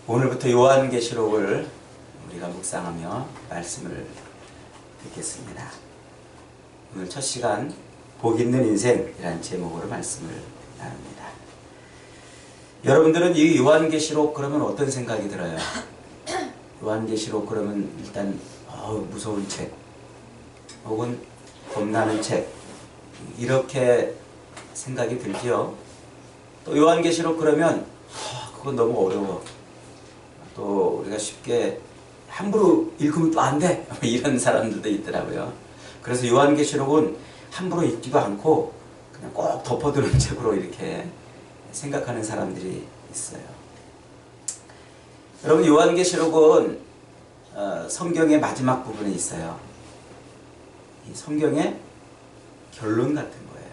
오늘부터 요한계시록을 우리가 묵상하며 말씀을 듣겠습니다. 오늘 첫 시간 복 있는 인생이라는 제목으로 말씀을 나눕니다. 여러분들은 이 요한계시록 그러면 어떤 생각이 들어요? 요한계시록 그러면 일단 무서운 책 혹은 겁나는 책 이렇게 생각이 들지요. 또 요한계시록 그러면 그건 너무 어려워. 또 우리가 쉽게 함부로 읽으면 또 안 돼. 이런 사람들도 있더라고요. 그래서 요한계시록은 함부로 읽지도 않고 그냥 꼭 덮어두는 책으로 이렇게 생각하는 사람들이 있어요. 여러분, 요한계시록은 성경의 마지막 부분에 있어요. 이 성경의 결론 같은 거예요.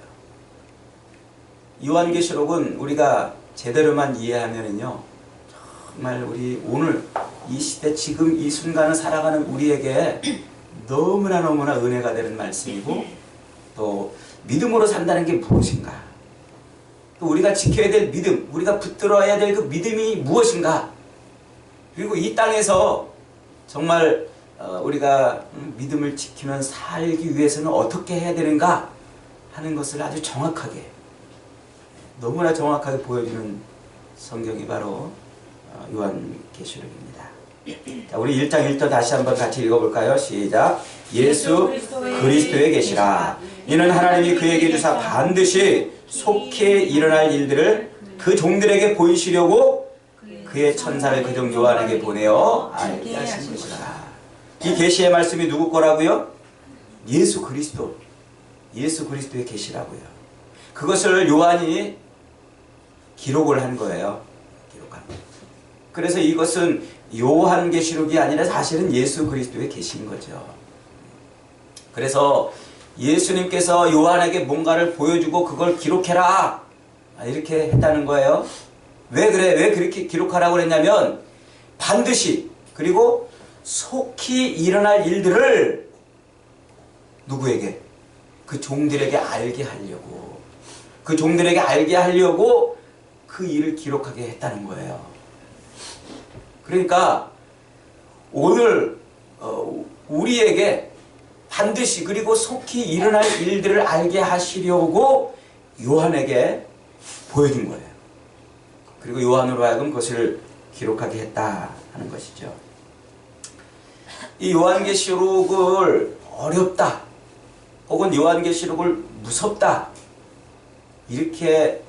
요한계시록은 우리가 제대로만 이해하면은요, 정말 우리 오늘 이 시대 지금 이 순간을 살아가는 우리에게 너무나 은혜가 되는 말씀이고, 또 믿음으로 산다는 게 무엇인가, 또 우리가 지켜야 될 믿음, 우리가 붙들어야 될 그 믿음이 무엇인가, 그리고 이 땅에서 정말 우리가 믿음을 지키면 살기 위해서는 어떻게 해야 되는가 하는 것을 아주 정확하게, 너무나 정확하게 보여주는 성경이 바로 요한계시록입니다. 자, 우리 1장 1절 다시 한번 같이 읽어볼까요? 시작. 예수 그리스도의 계시라. 이는 하나님이 그에게 주사 반드시 속히 일어날 일들을 그 종들에게 보이시려고 그의 천사를 그종 요한에게 보내어 알게 하신 것이라. 이 계시의 말씀이 누구 거라고요? 예수 그리스도. 예수 그리스도의 계시라고요. 그것을 요한이 기록을 한 거예요. 기록한 거. 그래서 이것은 요한계시록이 아니라 사실은 예수 그리스도의 계시인 거죠. 그래서 예수님께서 요한에게 뭔가를 보여주고 그걸 기록해라 이렇게 했다는 거예요. 왜 그래? 왜 그렇게 기록하라고 그랬냐면 반드시, 그리고 속히 일어날 일들을 누구에게? 그 종들에게 알게 하려고, 그 종들에게 알게 하려고 그 일을 기록하게 했다는 거예요. 그러니까 오늘 우리에게 반드시 그리고 속히 일어날 일들을 알게 하시려고 요한에게 보여준 거예요. 그리고 요한으로 하여금 그것을 기록하게 했다 하는 것이죠. 이 요한계시록을 어렵다 혹은 요한계시록을 무섭다 이렇게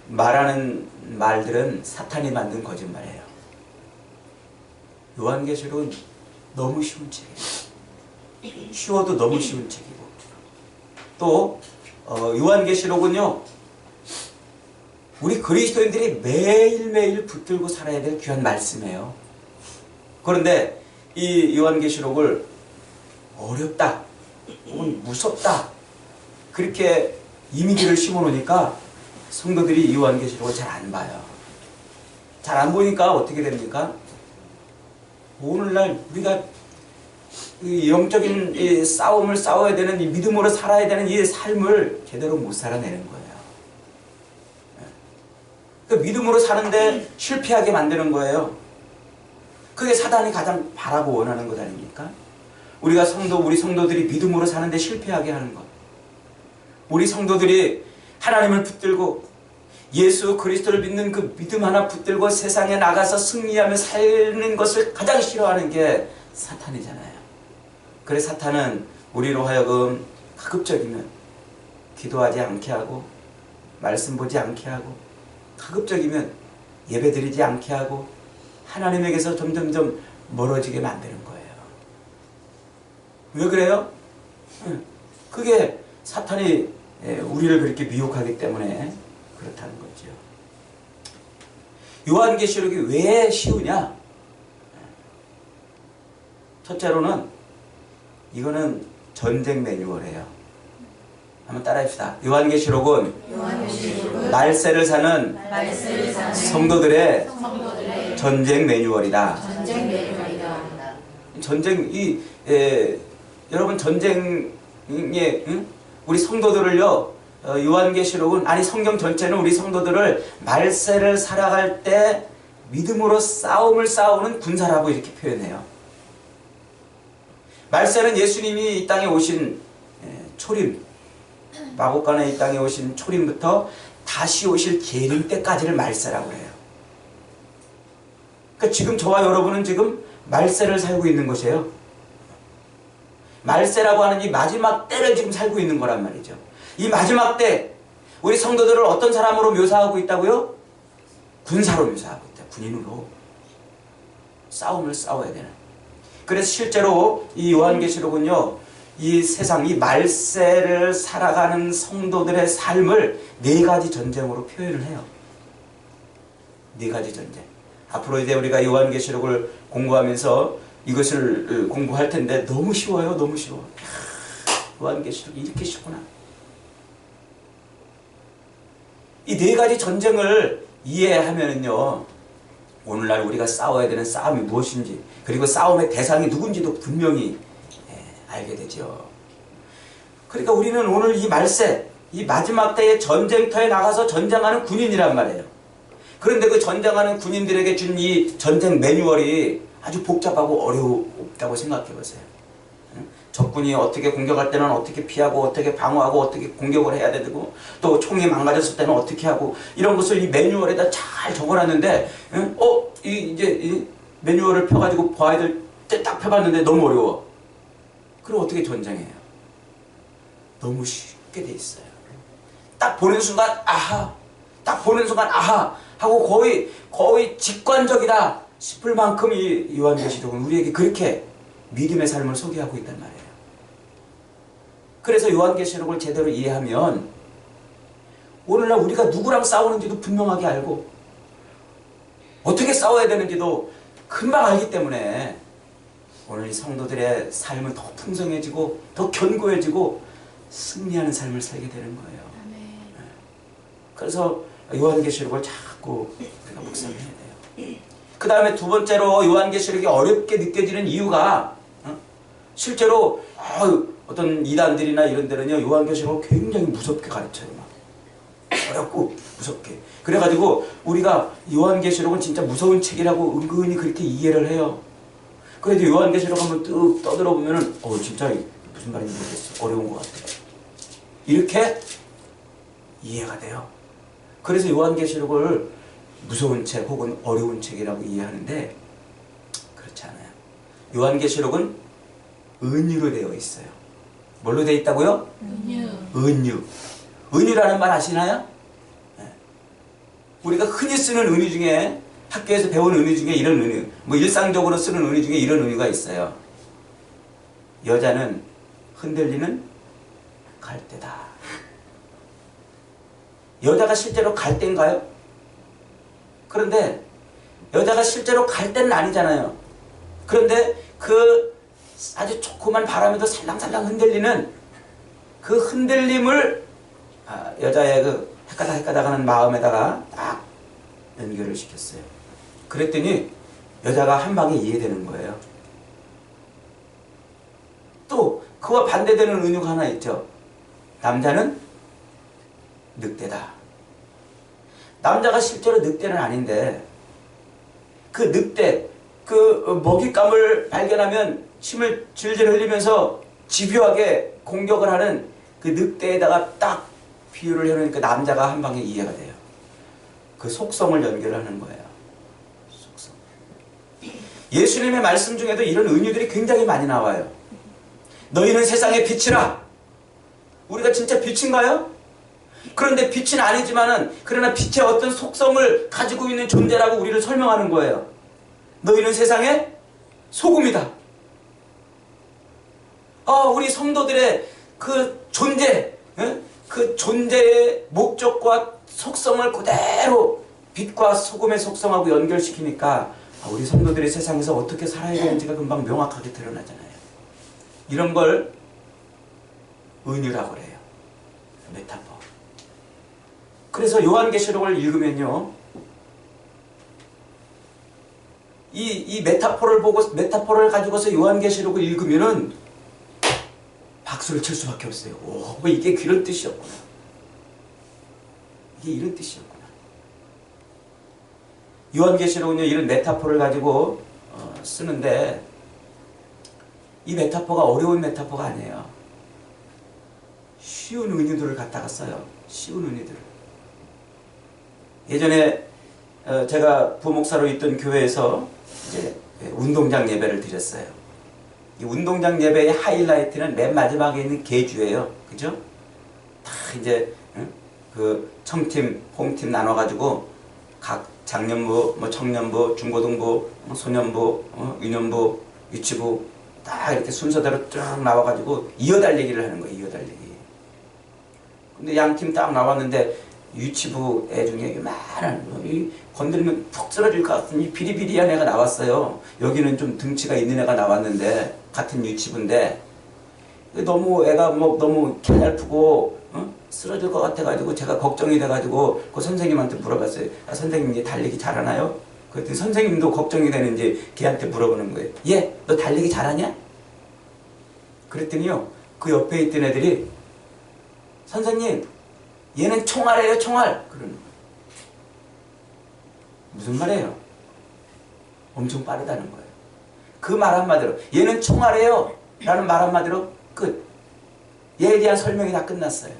말하는 말들은 사탄이 만든 거짓말이에요. 요한계시록은 너무 쉬운 책이에요. 쉬워도 너무 쉬운 책이고, 또 요한계시록은요, 우리 그리스도인들이 매일매일 붙들고 살아야 될 귀한 말씀이에요. 그런데 이 요한계시록을 어렵다 혹은 무섭다 그렇게 이미지를 심어놓으니까 성도들이 이 요한계시록을 잘 안 봐요. 잘 안 보니까 어떻게 됩니까? 오늘날 우리가 이 영적인 이 싸움을 싸워야 되는, 이 믿음으로 살아야 되는 이 삶을 제대로 못 살아내는 거예요. 그 믿음으로 사는데 실패하게 만드는 거예요. 그게 사단이 가장 바라고 원하는 것 아닙니까? 우리 성도들이 믿음으로 사는데 실패하게 하는 것. 우리 성도들이 하나님을 붙들고 예수 그리스도를 믿는 그 믿음 하나 붙들고 세상에 나가서 승리하며 사는 것을 가장 싫어하는 게 사탄이잖아요. 그래서 사탄은 우리로 하여금 가급적이면 기도하지 않게 하고, 말씀 보지 않게 하고, 가급적이면 예배드리지 않게 하고, 하나님에게서 점점점 멀어지게 만드는 거예요. 왜 그래요? 그게 사탄이 우리를 그렇게 미혹하기 때문에 그렇다는 거죠. 요한계시록이 왜 쉬우냐? 첫째로는 이거는 전쟁 매뉴얼이에요. 한번 따라합시다. 요한계시록은 말세를 사는 성도들의 전쟁 매뉴얼이다. 여러분 전쟁에 우리 성도들을요, 요한계시록은, 아니 성경 전체는 우리 성도들을 말세를 살아갈 때 믿음으로 싸움을 싸우는 군사라고 이렇게 표현해요. 말세는 예수님이 이 땅에 오신 초림, 마곡간에 이 땅에 오신 초림부터 다시 오실 재림 때까지를 말세라고 해요. 그러니까 지금 저와 여러분은 지금 말세를 살고 있는 것이에요. 말세라고 하는 이 마지막 때를 지금 살고 있는 거란 말이죠. 이 마지막 때 우리 성도들을 어떤 사람으로 묘사하고 있다고요? 군사로 묘사하고 있다. 군인으로 싸움을 싸워야 되는. 그래서 실제로 이 요한계시록은요, 이 세상, 이 말세를 살아가는 성도들의 삶을 네 가지 전쟁으로 표현을 해요. 네 가지 전쟁. 앞으로 이제 우리가 요한계시록을 공부하면서 이것을 공부할 텐데 너무 쉬워요. 너무 쉬워. 요한계시록이 이렇게 쉽구나. 이 네 가지 전쟁을 이해하면은요, 오늘날 우리가 싸워야 되는 싸움이 무엇인지, 그리고 싸움의 대상이 누군지도 분명히 알게 되죠. 그러니까 우리는 오늘 이 말세, 이 마지막 때의 전쟁터에 나가서 전쟁하는 군인이란 말이에요. 그런데 그 전쟁하는 군인들에게 준 이 전쟁 매뉴얼이 아주 복잡하고 어렵다고 생각해 보세요. 적군이 어떻게 공격할 때는 어떻게 피하고, 어떻게 방어하고, 어떻게 공격을 해야 되고, 또 총이 망가졌을 때는 어떻게 하고, 이런 것을 이 매뉴얼에다 잘 적어놨는데, 이제 이 매뉴얼을 펴가지고 봐야 될 때 딱 펴봤는데 너무 어려워. 그럼 어떻게 전쟁해요? 너무 쉽게 돼 있어요. 딱 보는 순간 아하, 딱 보는 순간 아하 하고 거의 직관적이다 싶을 만큼 이 요한계시록은 우리에게 그렇게 믿음의 삶을 소개하고 있단 말이에요. 그래서 요한계시록을 제대로 이해하면 오늘날 우리가 누구랑 싸우는지도 분명하게 알고 어떻게 싸워야 되는지도 금방 알기 때문에 오늘 이 성도들의 삶은 더 풍성해지고 더 견고해지고 승리하는 삶을 살게 되는 거예요. 그래서 요한계시록을 자꾸 우리가 묵상해야 돼요. 그 다음에 두 번째로 요한계시록이 어렵게 느껴지는 이유가 실제로 어떤 이단들이나 이런 데는요, 요한계시록을 굉장히 무섭게 가르쳐요. 막. 어렵고 무섭게. 그래가지고 우리가 요한계시록은 진짜 무서운 책이라고 은근히 그렇게 이해를 해요. 그래도 요한계시록 한번 뚝 떠들어보면은 진짜 무슨 말인지 모르겠어. 어려운 것 같아요. 이렇게 이해가 돼요. 그래서 요한계시록을 무서운 책 혹은 어려운 책이라고 이해하는데 그렇지 않아요. 요한계시록은 은유로 되어 있어요. 뭘로 되어 있다고요? 은유. 은유라는 말 아시나요? 네. 우리가 흔히 쓰는 은유 중에, 학교에서 배운 은유 중에 이런 은유, 뭐 일상적으로 쓰는 은유 중에 이런 은유가 있어요. 여자는 흔들리는 갈대다. 여자가 실제로 갈대인가요? 그런데 여자가 실제로 갈대는 아니잖아요. 그런데 그 아주 조그만 바람에도 살랑살랑 흔들리는 그 흔들림을 여자의 그 헷가닥 하는 마음에다가 딱 연결을 시켰어요. 그랬더니 여자가 한 방에 이해되는 거예요. 또 그와 반대되는 은유가 하나 있죠. 남자는 늑대다. 남자가 실제로 늑대는 아닌데 그 늑대, 그 먹잇감을 발견하면 침을 질질 흘리면서 집요하게 공격을 하는 그 늑대에다가 딱 비유를 해놓으니까 남자가 한 방에 이해가 돼요. 그 속성을 연결하는 거예요. 속성. 예수님의 말씀 중에도 이런 은유들이 굉장히 많이 나와요. 너희는 세상의 빛이라. 우리가 진짜 빛인가요? 그런데 빛은 아니지만은 그러나 빛의 어떤 속성을 가지고 있는 존재라고 우리를 설명하는 거예요. 너희는 세상의 소금이다. 우리 성도들의 그 존재, 그 존재의 목적과 속성을 그대로 빛과 소금의 속성하고 연결시키니까 우리 성도들이 세상에서 어떻게 살아야 되는지가 금방 명확하게 드러나잖아요. 이런 걸 은유라고 그래요. 메타포. 그래서 요한계시록을 읽으면요, 이 메타포를 가지고서 요한계시록을 읽으면은 박수를 칠 수밖에 없어요. 이게 그런 뜻이었구나. 이게 이런 뜻이었구나. 요한계시록은요 이런 메타포를 가지고 쓰는데 이 메타포가 어려운 메타포가 아니에요. 쉬운 은유들을 갖다가 써요. 쉬운 은유들을. 예전에 제가 부목사로 있던 교회에서 이제 운동장 예배를 드렸어요. 이 운동장 예배의 하이라이트는 맨 마지막에 있는 계주예요. 그죠? 다 이제 그 청팀, 홈팀 나눠가지고 각 장년부, 뭐 청년부, 중고등부, 소년부, 유년부, 유치부 다 이렇게 순서대로 쫙 나와가지고 이어달리기를 하는 거예요. 이어달리기. 근데 양팀 딱 나왔는데 유치부 애 중에 요만한 건드리면 푹 쓰러질 것 같은 이 비리비리한 애가 나왔어요. 여기는 좀 등치가 있는 애가 나왔는데 같은 유치부인데 너무 애가 뭐 너무 갸냘프고 쓰러질 것 같아가지고 제가 걱정이 돼가지고 그 선생님한테 물어봤어요. 아, 선생님 얘 달리기 잘하나요? 그랬더니 선생님도 걱정이 되는지 걔한테 물어보는 거예요. 얘 너 달리기 잘하냐? 그랬더니요 그 옆에 있던 애들이 선생님 얘는 총알이에요 총알. 그러는 거예요. 무슨 말이에요? 엄청 빠르다는 거예요. 그 말 한마디로 얘는 총알이에요 라는 말 한마디로 끝. 얘에 대한 설명이 다 끝났어요.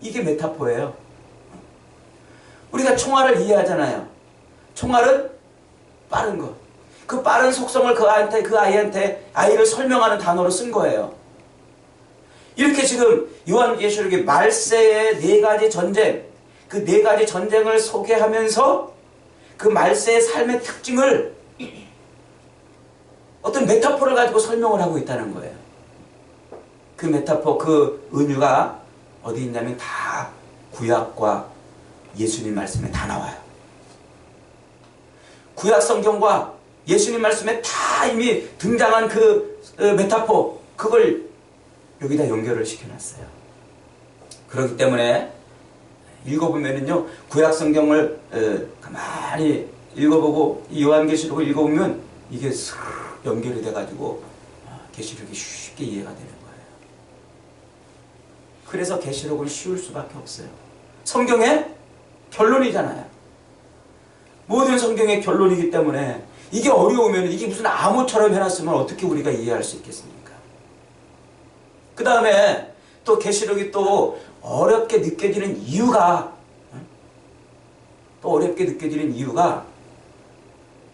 이게 메타포예요. 우리가 총알을 이해하잖아요. 총알은 빠른 것. 그 빠른 속성을 그 아이한테 아이를 설명하는 단어로 쓴 거예요. 이렇게 지금 요한계시록의 말세의 4가지 전쟁, 그 4가지 전쟁을 소개하면서 그 말세의 삶의 특징을 어떤 메타포를 가지고 설명을 하고 있다는 거예요. 그 메타포, 그 은유가 어디 있냐면 다 구약과 예수님 말씀에 다 나와요. 구약 성경과 예수님 말씀에 다 이미 등장한 그 메타포, 그걸 여기다 연결을 시켜놨어요. 그렇기 때문에 읽어보면은요, 구약 성경을 가만히 읽어보고 이 요한계시록을 읽어보면 이게 슥 연결이 돼가지고 계시록이 쉽게 이해가 되는 거예요. 그래서 계시록은 쉬울 수밖에 없어요. 성경의 결론이잖아요. 모든 성경의 결론이기 때문에 이게 어려우면 이게 무슨 암호처럼 해놨으면 어떻게 우리가 이해할 수 있겠습니까? 그 다음에 또 계시록이 또 어렵게 느껴지는 이유가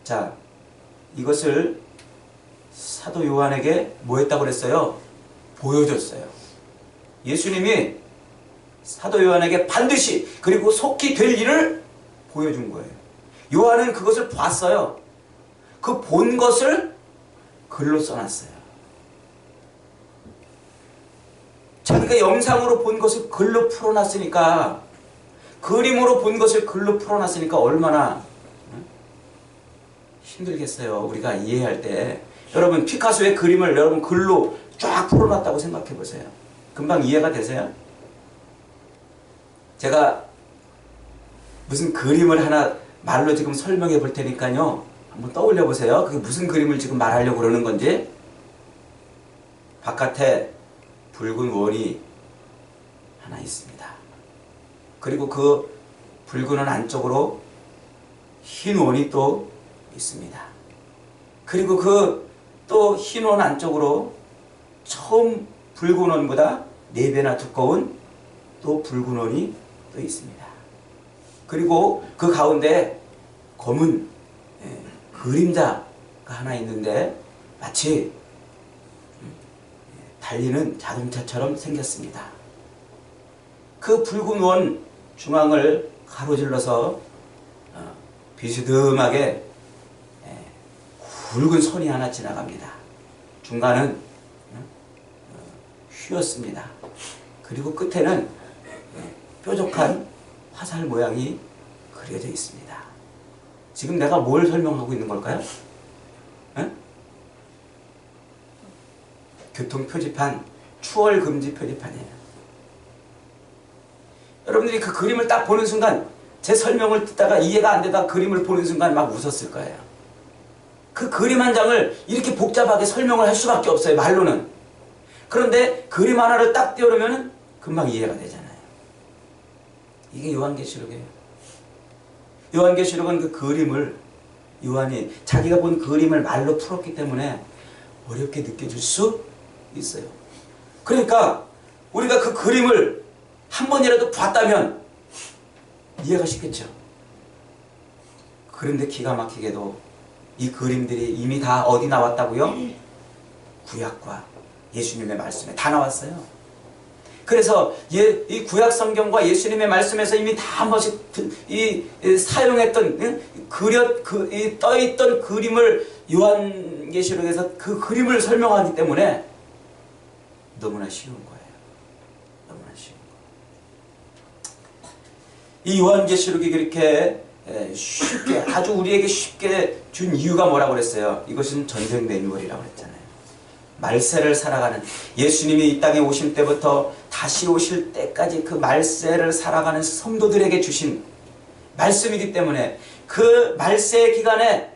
자, 이것을 사도 요한에게 뭐 했다고 그랬어요? 보여줬어요. 예수님이 사도 요한에게 반드시 그리고 속히 될 일을 보여준 거예요. 요한은 그것을 봤어요. 그 본 것을 글로 써놨어요. 자기가 영상으로 본 것을 글로 풀어놨으니까, 그림으로 본 것을 글로 풀어놨으니까 얼마나 힘들겠어요. 우리가 이해할 때. 여러분 피카소의 그림을 여러분 글로 쫙 풀어놨다고 생각해 보세요. 금방 이해가 되세요? 제가 무슨 그림을 하나 말로 지금 설명해 볼 테니까요. 한번 떠올려 보세요. 그게 무슨 그림을 지금 말하려고 그러는 건지. 바깥에 붉은 원이 하나 있습니다. 그리고 그 붉은 원 안쪽으로 흰 원이 또 있습니다. 그리고 그 또 흰 원 안쪽으로 처음 붉은 원보다 4배나 두꺼운 또 붉은 원이 또 있습니다. 그리고 그 가운데 검은 그림자가 하나 있는데 마치 달리는 자동차처럼 생겼습니다. 그 붉은 원 중앙을 가로질러서 비스듬하게 굵은 선이 하나 지나갑니다. 중간은 휘었습니다. 그리고 끝에는 뾰족한 화살 모양이 그려져 있습니다. 지금 내가 뭘 설명하고 있는 걸까요? 교통표지판, 추월금지 표지판이에요. 여러분들이 그 그림을 딱 보는 순간, 제 설명을 듣다가 이해가 안 되다가 그림을 보는 순간 막 웃었을 거예요. 그 그림 한 장을 이렇게 복잡하게 설명을 할 수밖에 없어요, 말로는. 그런데 그림 하나를 딱 띄워놓으면 금방 이해가 되잖아요. 이게 요한계시록이에요. 요한계시록은 그 그림을 요한이 자기가 본 그림을 말로 풀었기 때문에 어렵게 느껴질 수 있어요. 그러니까 우리가 그 그림을 한 번이라도 봤다면 이해가 쉽겠죠. 그런데 기가 막히게도 이 그림들이 이미 다 어디 나왔다고요? 구약과 예수님의 말씀에 다 나왔어요. 그래서 이 구약 성경과 예수님의 말씀에서 이미 다 한 번씩 사용했던 떠있던 그림을 요한계시록에서 그 그림을 설명하기 때문에 너무나 쉬운 거예요. 너무나 쉬운 거예요. 이 요한계시록이 그렇게 쉽게 아주 우리에게 쉽게 준 이유가 뭐라고 그랬어요? 이것은 전쟁 매뉴얼이라고 그랬잖아요. 말세를 살아가는 예수님이 이 땅에 오실 때부터 다시 오실 때까지 그 말세를 살아가는 성도들에게 주신 말씀이기 때문에 그 말세의 기간에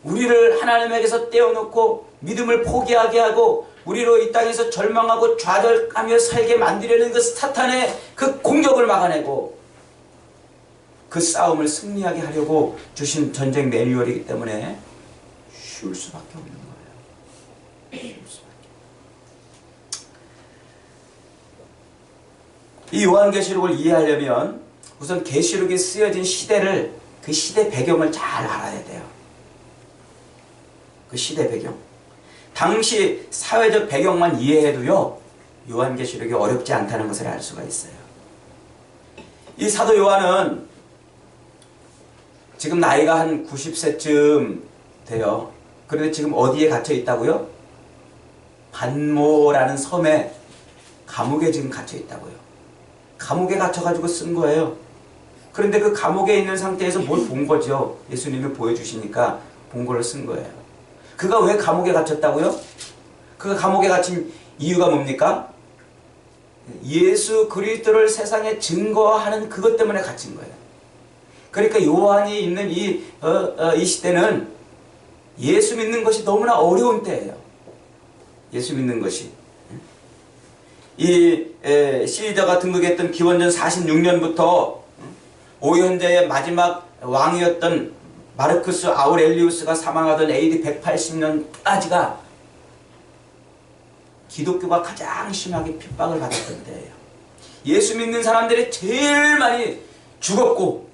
우리를 하나님에게서 떼어놓고 믿음을 포기하게 하고 우리로 이 땅에서 절망하고 좌절하며 살게 만들려는 그 사탄의 그 공격을 막아내고 그 싸움을 승리하게 하려고 주신 전쟁 매뉴얼이기 때문에 쉬울 수밖에 없는 거예요. 이 요한계시록을 이해하려면 우선 계시록이 쓰여진 시대를 그 시대 배경을 잘 알아야 돼요. 그 시대 배경. 당시 사회적 배경만 이해해도요 요한계시록이 어렵지 않다는 것을 알 수가 있어요. 이 사도 요한은 지금 나이가 한 90세쯤 돼요. 그런데 지금 어디에 갇혀 있다고요? 반모라는 섬에 감옥에 지금 갇혀 있다고요. 감옥에 갇혀가지고 쓴 거예요. 그런데 그 감옥에 있는 상태에서 뭘 본 거죠. 예수님이 보여주시니까 본 걸로 쓴 거예요. 그가 왜 감옥에 갇혔다고요? 그가 감옥에 갇힌 이유가 뭡니까? 예수 그리스도를 세상에 증거하는 그것 때문에 갇힌 거예요. 그러니까 요한이 있는 이 시대는 예수 믿는 것이 너무나 어려운 때예요. 예수 믿는 것이. 이 시리자가 등극했던 기원전 46년부터 오현제의 마지막 왕이었던 마르크스 아우렐리우스가 사망하던 AD 180년까지가 기독교가 가장 심하게 핍박을 받았던 때예요. 예수 믿는 사람들이 제일 많이 죽었고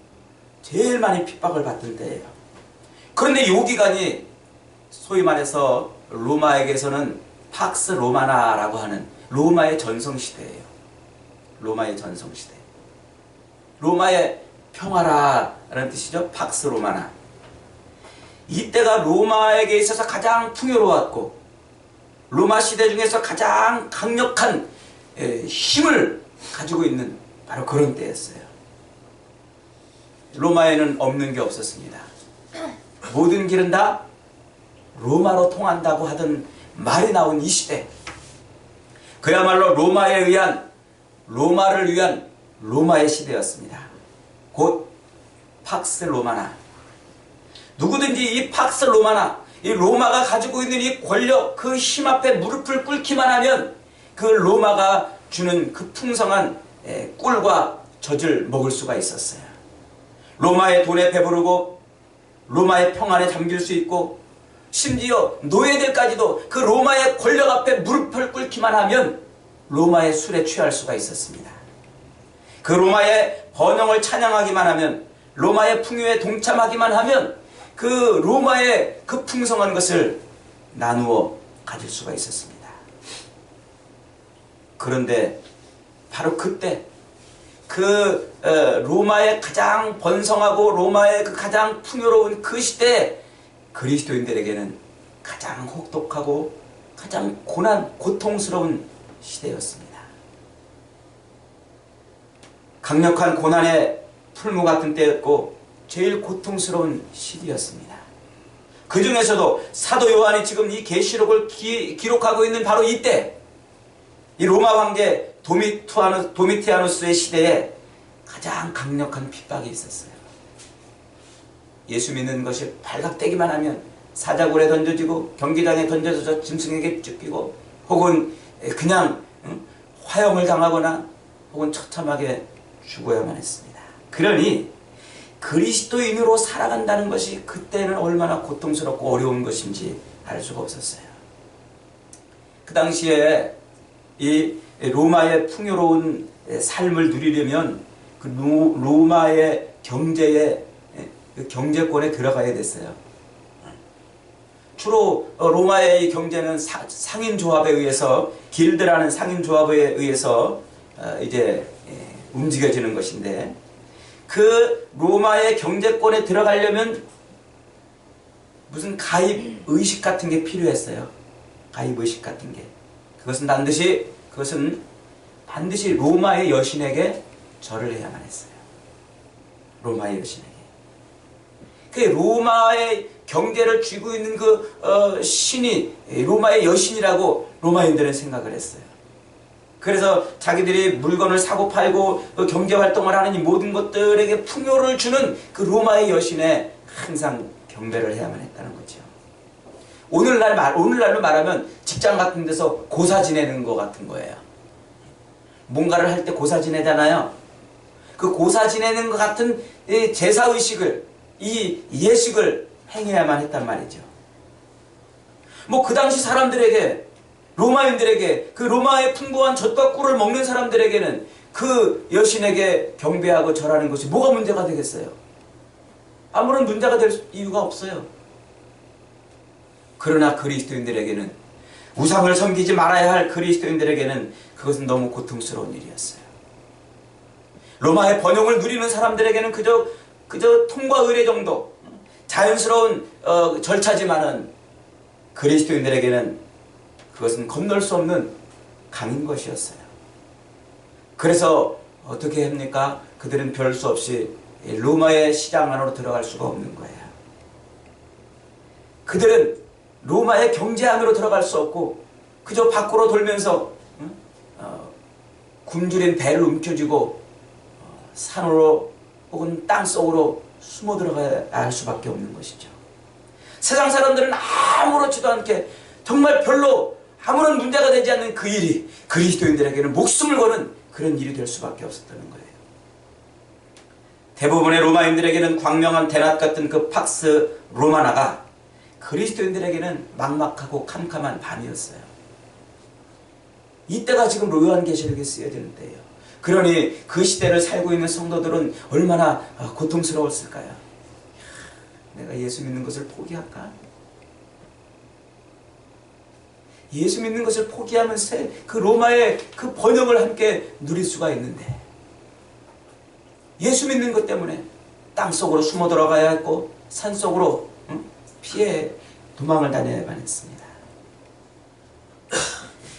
제일 많이 핍박을 받던 때예요. 그런데 요 기간이 소위 말해서 로마에게서는 팍스 로마나라고 하는 로마의 전성시대예요. 로마의 전성시대. 로마의 평화라는 뜻이죠. 팍스 로마나. 이때가 로마에게 있어서 가장 풍요로웠고 로마 시대 중에서 가장 강력한 힘을 가지고 있는 바로 그런 때였어요. 로마에는 없는 게 없었습니다. 모든 길은 다 로마로 통한다고 하던 말이 나온 이 시대. 그야말로 로마를 위한 로마의 시대였습니다. 곧 팍스 로마나. 누구든지 이 팍스 로마나, 이 로마가 가지고 있는 이 권력, 그 힘 앞에 무릎을 꿇기만 하면 그 로마가 주는 그 풍성한 꿀과 젖을 먹을 수가 있었어요. 로마의 돈에 배부르고 로마의 평안에 잠길 수 있고 심지어 노예들까지도 그 로마의 권력 앞에 무릎을 꿇기만 하면 로마의 술에 취할 수가 있었습니다. 그 로마의 번영을 찬양하기만 하면 로마의 풍요에 동참하기만 하면 그 로마의 그 풍성한 것을 나누어 가질 수가 있었습니다. 그런데 바로 그때 그 로마의 가장 번성하고 로마의 그 가장 풍요로운 그 시대에 그리스도인들에게는 가장 혹독하고 가장 고통스러운 시대였습니다. 강력한 고난의 풀무 같은 때였고 제일 고통스러운 시기였습니다. 그 중에서도 사도 요한이 지금 이 계시록을 기록하고 있는 바로 이때 이 로마 황제 도미티아누스의 시대에 가장 강력한 핍박이 있었어요. 예수 믿는 것이 발각되기만 하면 사자굴에 던져지고 경기장에 던져져서 짐승에게 쫓기고 혹은 그냥 화형을 당하거나 혹은 처참하게 죽어야만 했습니다. 그러니 그리스도인으로 살아간다는 것이 그때는 얼마나 고통스럽고 어려운 것인지 알 수가 없었어요. 그 당시에 이 로마의 풍요로운 삶을 누리려면 그 로마의 경제권에 들어가야 됐어요. 주로 로마의 경제는 상인조합에 의해서, 길드라는 상인조합에 의해서 이제 움직여지는 것인데, 그 로마의 경제권에 들어가려면 무슨 가입 의식 같은 게 필요했어요. 가입 의식 같은 게. 그것은 반드시 로마의 여신에게 절을 해야만 했어요. 로마의 여신에게. 그 로마의 경제를 쥐고 있는 그 신이 로마의 여신이라고 로마인들은 생각을 했어요. 그래서 자기들이 물건을 사고 팔고 경제활동을 하는 이 모든 것들에게 풍요를 주는 그 로마의 여신에 항상 경배를 해야만 했다는 거죠. 오늘날로 말하면 직장 같은 데서 고사 지내는 것 같은 거예요. 뭔가를 할 때 고사 지내잖아요. 그 고사 지내는 것 같은 이 제사의식을, 이 예식을 행해야만 했단 말이죠. 뭐 그 당시 사람들에게, 로마인들에게, 그 로마의 풍부한 젖과 꿀을 먹는 사람들에게는 그 여신에게 경배하고 절하는 것이 뭐가 문제가 되겠어요? 아무런 문제가 될 이유가 없어요. 그러나 그리스도인들에게는, 우상을 섬기지 말아야 할 그리스도인들에게는 그것은 너무 고통스러운 일이었어요. 로마의 번영을 누리는 사람들에게는 그저 통과 의례 정도, 자연스러운 절차지만은 그리스도인들에게는 그것은 건널 수 없는 강인 것이었어요. 그래서 어떻게 합니까? 그들은 별 수 없이 로마의 시장 안으로 들어갈 수가 없는 거예요. 그들은 로마의 경제 안으로 들어갈 수 없고 그저 밖으로 돌면서 굶주린 배를 움켜쥐고 산으로 혹은 땅속으로 숨어 들어가야 할 수밖에 없는 것이죠. 세상 사람들은 아무렇지도 않게 정말 별로 아무런 문제가 되지 않는 그 일이 그리스도인들에게는 목숨을 거는 그런 일이 될 수밖에 없었다는 거예요. 대부분의 로마인들에게는 광명한 대낮 같은 그 팍스 로마나가 그리스도인들에게는 막막하고 캄캄한 밤이었어요. 이때가 지금 요한계시록에 쓰여지는 때예요. 그러니 그 시대를 살고 있는 성도들은 얼마나 고통스러웠을까요? 내가 예수 믿는 것을 포기할까? 예수 믿는 것을 포기하면 그 로마의 그 번영을 함께 누릴 수가 있는데, 예수 믿는 것 때문에 땅속으로 숨어 들어가야 했고 산속으로 피해 도망을 다녀야만 했습니다.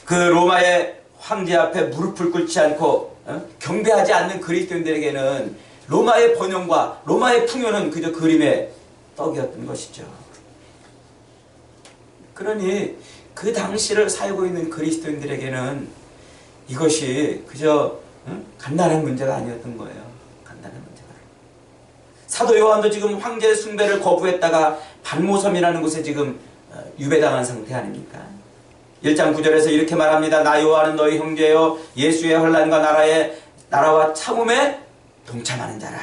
그 로마의 황제 앞에 무릎을 꿇지 않고 경배하지 않는 그리스도인들에게는 로마의 번영과 로마의 풍요는 그저 그림의 떡이었던 것이죠. 그러니 그 당시를 살고 있는 그리스도인들에게는 이것이 그저 간단한 문제가 아니었던 거예요. 간단한 문제가. 사도 요한도 지금 황제 숭배를 거부했다가 반모섬이라는 곳에 지금 유배당한 상태 아닙니까? 1장 9절에서 이렇게 말합니다. 나 요한은 너희 형제여 예수의 환난과 나라와 참음에 동참하는 자라.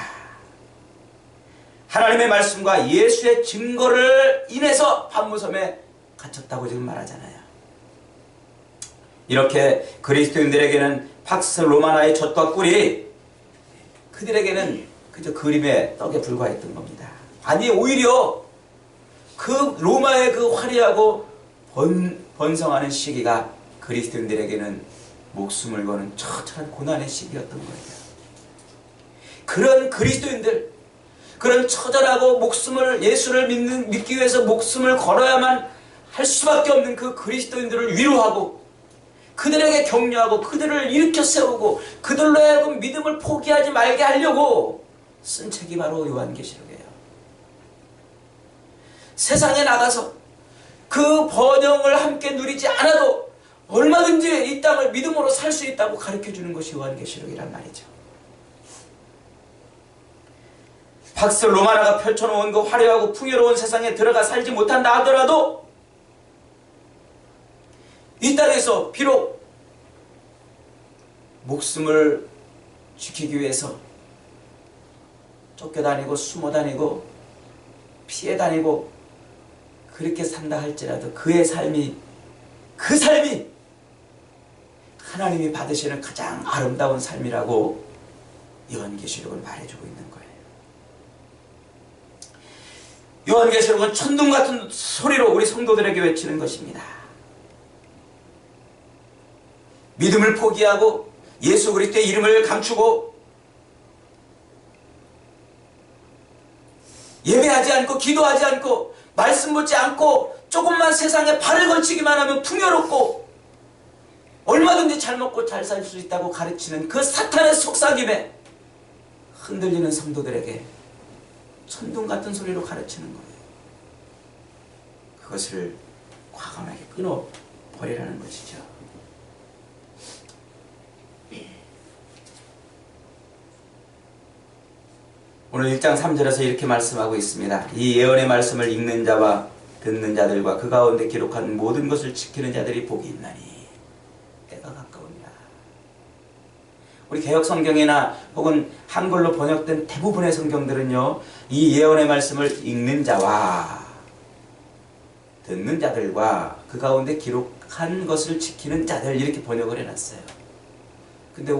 하나님의 말씀과 예수의 증거를 인해서 반모섬에 갇혔다고 지금 말하잖아요. 이렇게 그리스도인들에게는 팍스 로마나의 젖과 꿀이 그들에게는 그저 그림의 떡에 불과했던 겁니다. 아니 오히려 그 로마의 그 화려하고 번성하는 시기가 그리스도인들에게는 목숨을 거는 처절한 고난의 시기였던 거예요. 그런 그리스도인들, 그런 처절하고 예수를 믿기 위해서 목숨을 걸어야만 할 수밖에 없는 그 그리스도인들을 위로하고 그들에게 격려하고 그들을 일으켜 세우고 그들로 하여금 믿음을 포기하지 말게 하려고 쓴 책이 바로 요한계시록이에요. 세상에 나가서 그 번영을 함께 누리지 않아도 얼마든지 이 땅을 믿음으로 살 수 있다고 가르쳐주는 것이 요한계시록이란 말이죠. 팍스 로마나가 펼쳐놓은 그 화려하고 풍요로운 세상에 들어가 살지 못한다 하더라도 이 땅에서 비록 목숨을 지키기 위해서 쫓겨다니고 숨어다니고 피해다니고 그렇게 산다 할지라도 그 삶이 하나님이 받으시는 가장 아름다운 삶이라고 요한계시록은 말해주고 있는 거예요. 요한계시록은 천둥 같은 소리로 우리 성도들에게 외치는 것입니다. 믿음을 포기하고 예수 그리스도의 이름을 감추고 예배하지 않고 기도하지 않고 말씀 묻지 않고 조금만 세상에 발을 걸치기만 하면 풍요롭고 얼마든지 잘 먹고 잘 살 수 있다고 가르치는 그 사탄의 속삭임에 흔들리는 성도들에게 천둥 같은 소리로 가르치는 거예요. 그것을 과감하게 끊어버리라는 것이죠. 오늘 1장 3절에서 이렇게 말씀하고 있습니다. 이 예언의 말씀을 읽는 자와 듣는 자들과 그 가운데 기록한 모든 것을 지키는 자들이 복이 있나니 때가 가까우니라. 우리 개역 성경이나 혹은 한글로 번역된 대부분의 성경들은요, 이 예언의 말씀을 읽는 자와 듣는 자들과 그 가운데 기록한 것을 지키는 자들 이렇게 번역을 해놨어요. 근데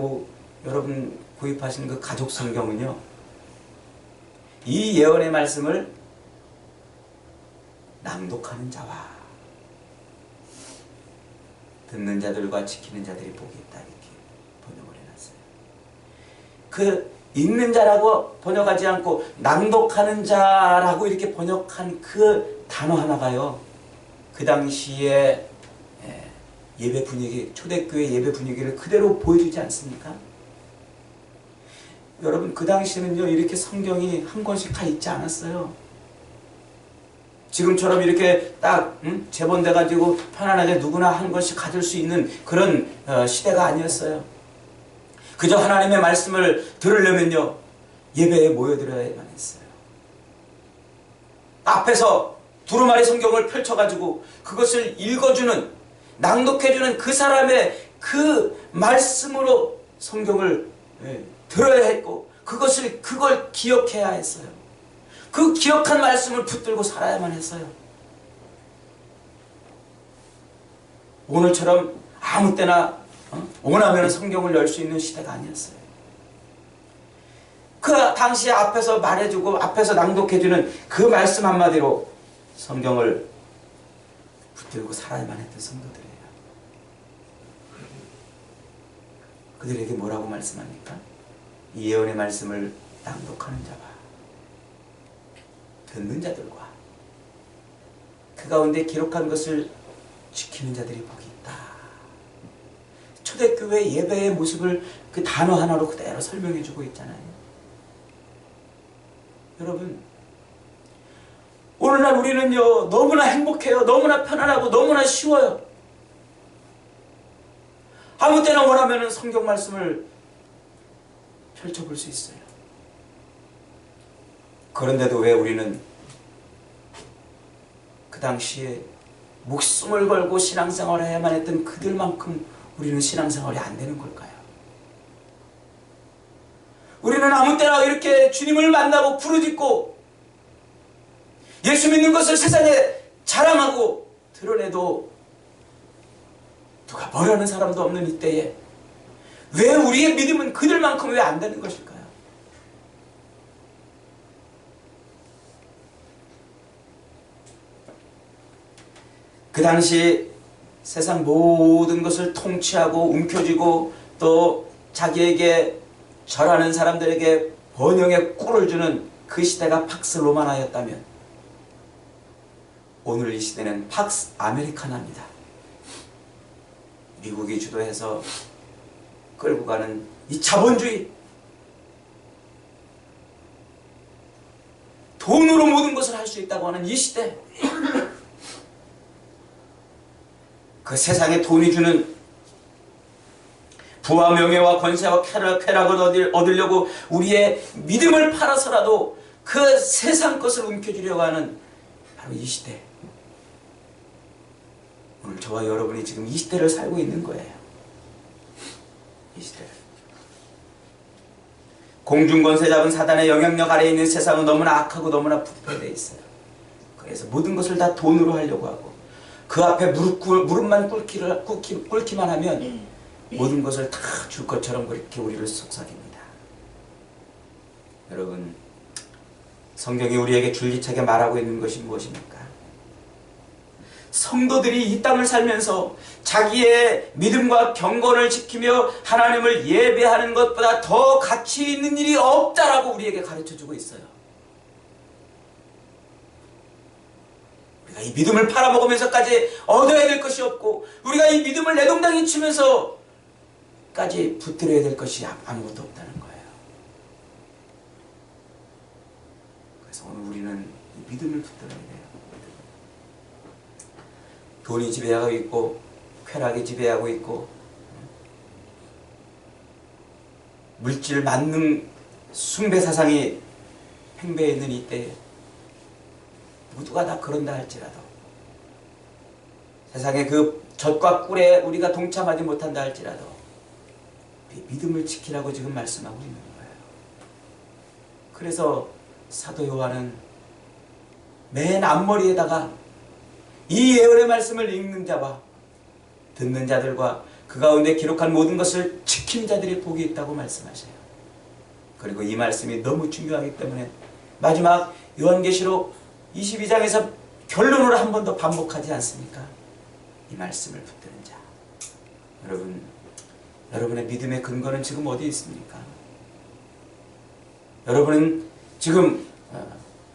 여러분 구입하신 그 가족 성경은요, 이 예언의 말씀을 낭독하는 자와 듣는 자들과 지키는 자들이 복이 있다 이렇게 번역을 해놨어요. 그 읽는 자라고 번역하지 않고 낭독하는 자라고 이렇게 번역한 그 단어 하나가요, 그 당시에 예배 분위기, 초대교회 예배 분위기를 그대로 보여주지 않습니까? 여러분 그 당시에는요 이렇게 성경이 한 권씩 다 있지 않았어요. 지금처럼 이렇게 딱 제본돼 가지고 편안하게 누구나 한 권씩 가질 수 있는 그런 시대가 아니었어요. 그저 하나님의 말씀을 들으려면요 예배에 모여들어야만 했어요. 앞에서 두루마리 성경을 펼쳐가지고 그것을 읽어주는, 낭독해주는 그 사람의 그 말씀으로 성경을 들어야 했고 그걸 기억해야 했어요. 그 기억한 말씀을 붙들고 살아야만 했어요. 오늘처럼 아무 때나 원하면 성경을 열 수 있는 시대가 아니었어요. 그 당시에 앞에서 말해주고 앞에서 낭독해주는 그 말씀 한마디로 성경을 붙들고 살아야만 했던 성도들이에요. 그들에게 뭐라고 말씀합니까? 이 예언의 말씀을 낭독하는 자와 듣는 자들과 그 가운데 기록한 것을 지키는 자들이 복이 있다. 초대교회 예배의 모습을 그 단어 하나로 그대로 설명해 주고 있잖아요. 여러분 오늘날 우리는요 너무나 행복해요. 너무나 편안하고 너무나 쉬워요. 아무 때나 원하면 성경 말씀을 펼쳐볼 수 있어요. 그런데도 왜 우리는 그 당시에 목숨을 걸고 신앙생활을 해야만 했던 그들만큼 우리는 신앙생활이 안 되는 걸까요? 우리는 아무 때나 이렇게 주님을 만나고 부르짖고 예수 믿는 것을 세상에 자랑하고 드러내도 누가 뭐라는 사람도 없는 이때에 왜 우리의 믿음은 그들만큼 왜 안 되는 것일까요? 그 당시 세상 모든 것을 통치하고 움켜쥐고 또 자기에게 절하는 사람들에게 번영의 꿀을 주는 그 시대가 팍스 로마나였다면 오늘 이 시대는 팍스 아메리카나입니다. 미국이 주도해서 끌고 가는 이 자본주의, 돈으로 모든 것을 할 수 있다고 하는 이 시대, 그 세상에 돈이 주는 부와 명예와 권세와 쾌락을 얻으려고 우리의 믿음을 팔아서라도 그 세상 것을 움켜쥐려고 하는 바로 이 시대. 오늘 저와 여러분이 지금 이 시대를 살고 있는 거예요. 이 시대를. 공중권세 잡은 사단의 영향력 아래에 있는 세상은 너무나 악하고 너무나 부패되어 있어요. 그래서 모든 것을 다 돈으로 하려고 하고 그 앞에 무릎만 꿇기만 하면 모든 것을 다 줄 것처럼 그렇게 우리를 속삭입니다. 여러분, 성경이 우리에게 줄기차게 말하고 있는 것이 무엇입니까? 성도들이 이 땅을 살면서 자기의 믿음과 경건을 지키며 하나님을 예배하는 것보다 더 가치 있는 일이 없다라고 우리에게 가르쳐주고 있어요. 우리가 이 믿음을 팔아먹으면서까지 얻어야 될 것이 없고 우리가 이 믿음을 내동당히 치면서까지 붙들어야 될 것이 아무것도 없다는 거예요. 그래서 오늘 우리는 이 믿음을 붙들어야 돼요. 돈이 지배하고 있고 쾌락이 지배하고 있고 물질 만능 숭배 사상이 팽배해 있는 이때에 모두가 다 그런다 할지라도 세상의 그 젖과 꿀에 우리가 동참하지 못한다 할지라도 우리 믿음을 지키라고 지금 말씀하고 있는 거예요. 그래서 사도 요한은 맨 앞머리에다가 이 예언의 말씀을 읽는 자와 듣는 자들과 그 가운데 기록한 모든 것을 지킨 자들이 복이 있다고 말씀하셔요. 그리고 이 말씀이 너무 중요하기 때문에 마지막 요한계시록 22장에서 결론으로 한 번 더 반복하지 않습니까? 이 말씀을 붙드는 자. 여러분, 여러분의 믿음의 근거는 지금 어디에 있습니까? 여러분은 지금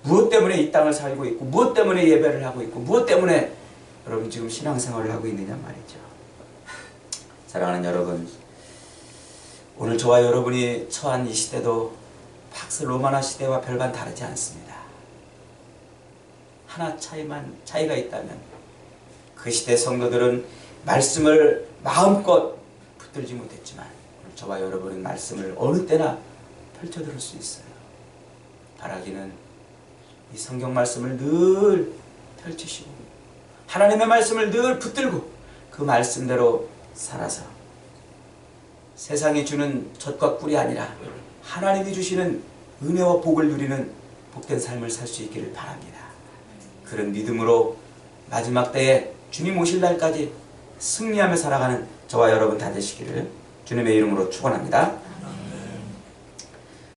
무엇 때문에 이 땅을 살고 있고 무엇 때문에 예배를 하고 있고 무엇 때문에 여러분 지금 신앙생활을 하고 있느냐 말이죠. 사랑하는 여러분, 오늘 저와 여러분이 처한 이 시대도 팍스 로마나 시대와 별반 다르지 않습니다. 하나 차이가 있다면 그 시대 성도들은 말씀을 마음껏 붙들지 못했지만 오늘 저와 여러분은 말씀을 어느 때나 펼쳐들을 수 있어요. 바라기는 이 성경 말씀을 늘 펼치시고 하나님의 말씀을 늘 붙들고 그 말씀대로 살아서 세상이 주는 젖과 꿀이 아니라 하나님이 주시는 은혜와 복을 누리는 복된 삶을 살 수 있기를 바랍니다. 그런 믿음으로 마지막 때에 주님 오실 날까지 승리하며 살아가는 저와 여러분 다 되시기를 주님의 이름으로 축원합니다.